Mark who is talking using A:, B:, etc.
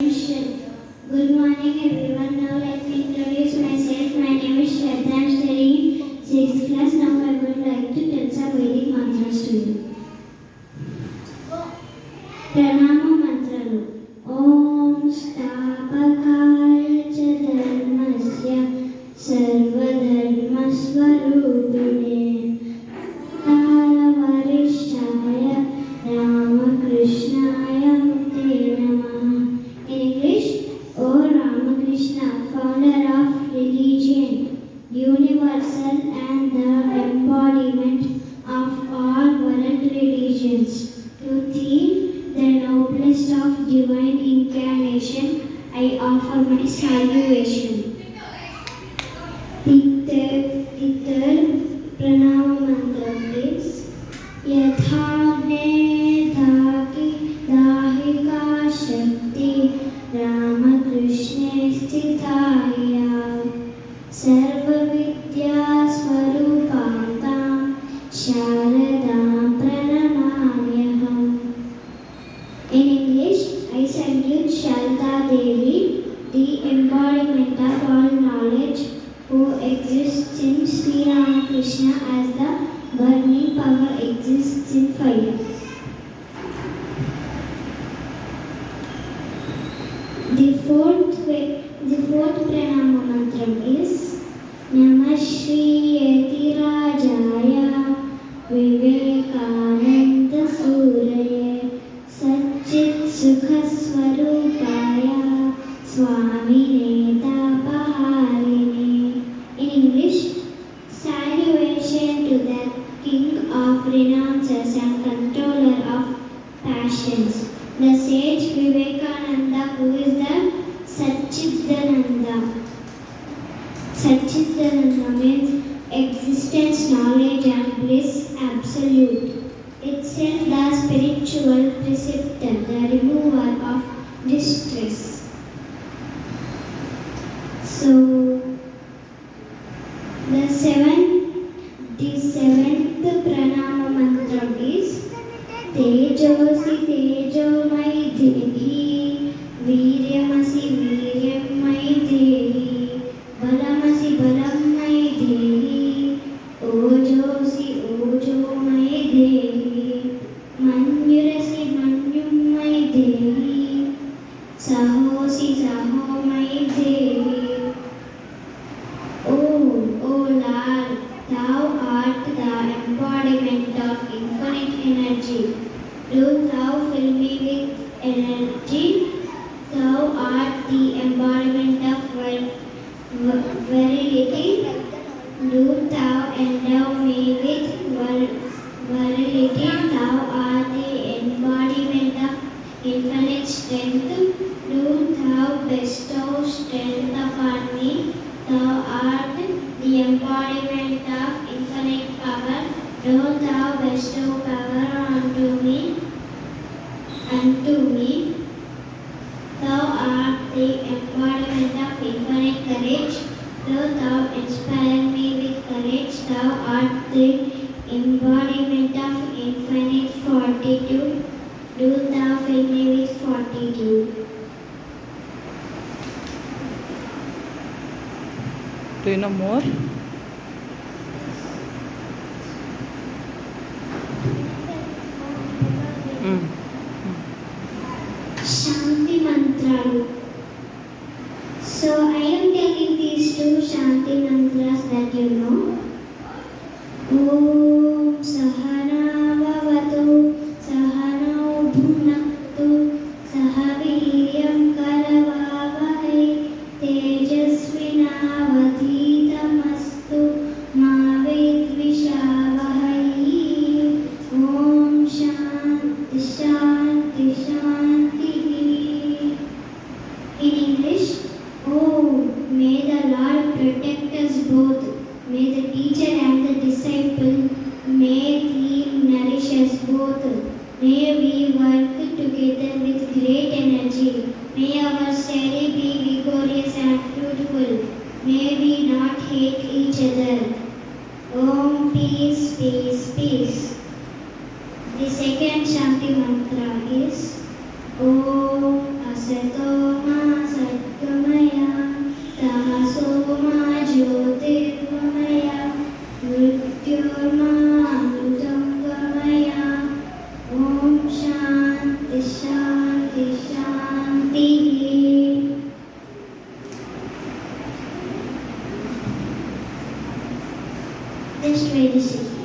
A: Good morning everyone. Now let me introduce myself. My name is Shraddha. I am studying 6th class. Now I would like to tell some Vedic mantras to you. Pranama mantralu. Om Stapakaya cha dharmasya sarva dharma swarupine Haravarishaya Ramakrishnaya Mukte Namaha. In English, O Ramakrishna, founder of religion, universal and the embodiment of all world religions, to thee, the noblest of divine incarnation, I offer my salutation. The third pranama mantra is Yathagne Dhaki Dahika Shakti Ramakrishne Sthitaya Sarva Vidya Swarupantam Sharadam Pranamamyaham. In English, I salute Sharada Devi, the embodiment of all knowledge, who exists in Sri Ramakrishna as the burning power exists in fire. The fourth pranama mantra is Namah Shri Yatirajaya Vivekananda Suraye Satchit Sukha Swarupaya Swamine Tapaharine. In English, salutation to the King of Renouncers and controller of passions, the sage Vivekananda, who is the Satchidananda. Satchidananda means existence, knowledge and bliss absolute. Itself the spiritual preceptor, the remover of distress. So, the seventh pranama mantra is Tejosi Tejomai Dehi Viryamasi Viryamai Dehi Balamasi Balamai Dehi Ojosi Ojomai Dehi Manyurasi Manyumai Dehi Sahosi Sahomai Dehi. O Lord, Thou art the embodiment of infinite energy. Do Thou fill me with energy. Thou art the embodiment of virility. Do Thou endow me with virility. Thou art the embodiment of infinite strength. Do Thou bestow strength upon me. Thou art the embodiment of infinite power. Do Thou bestow power unto me. Thou art the embodiment of infinite courage. Do Thou inspire me with courage. Thou art the embodiment of infinite fortitude. Do Thou fill me with fortitude.
B: Do you know more?
A: Shanti mantralu. So I am telling these two Shanti mantras that you know. Om Sahana Bhavatu Sahana Bhunaktu Sahaviryam Karavavai Tejasvinavadhitamastu Ma Vidvishavahai. Om Shanti Shanti Shanti. In English, oh, may the Lord protect us both. May the teacher and the disciple, may He nourish us both. May we work together with great energy. May our study be vigorous and fruitful. May we not hate each other. Om, peace, peace, peace. The second Shanti mantra is Om Asato तमसो मा ज्योतिर्गमय मृत्योर्मामृतं गमय ॐ शान्ति शान्ति शान्तिः. Just wait a second.